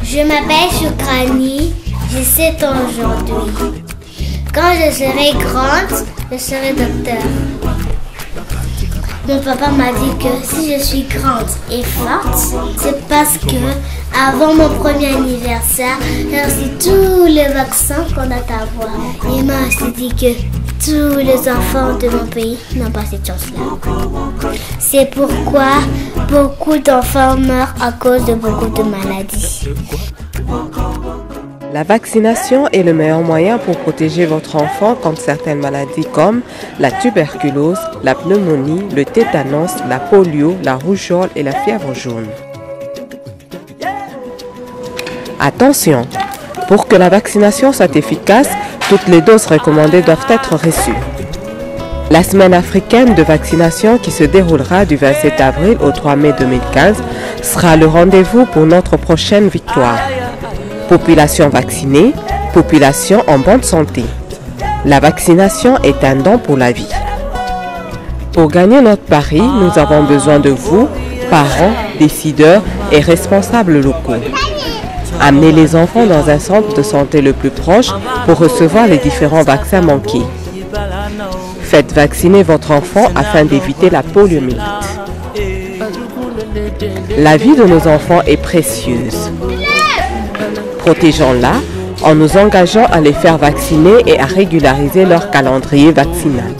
Je m'appelle Shukrani, j'ai 7 ans aujourd'hui. Quand je serai grande, je serai docteur. Mon papa m'a dit que si je suis grande et forte, c'est parce que avant mon premier anniversaire, j'ai reçu tous les vaccins qu'on a à avoir. Et il m'a aussi dit que tous les enfants de mon pays n'ont pas cette chance-là. C'est pourquoi beaucoup d'enfants meurent à cause de beaucoup de maladies. La vaccination est le meilleur moyen pour protéger votre enfant contre certaines maladies comme la tuberculose, la pneumonie, le tétanos, la polio, la rougeole et la fièvre jaune. Attention, pour que la vaccination soit efficace, toutes les doses recommandées doivent être reçues. La semaine africaine de vaccination qui se déroulera du 27 avril au 3 mai 2015 sera le rendez-vous pour notre prochaine victoire. Population vaccinée, population en bonne santé. La vaccination est un don pour la vie. Pour gagner notre pari, nous avons besoin de vous, parents, décideurs et responsables locaux. Amenez les enfants dans un centre de santé le plus proche pour recevoir les différents vaccins manqués. Faites vacciner votre enfant afin d'éviter la poliomyélite. La vie de nos enfants est précieuse. Protégeons-la en nous engageant à les faire vacciner et à régulariser leur calendrier vaccinal.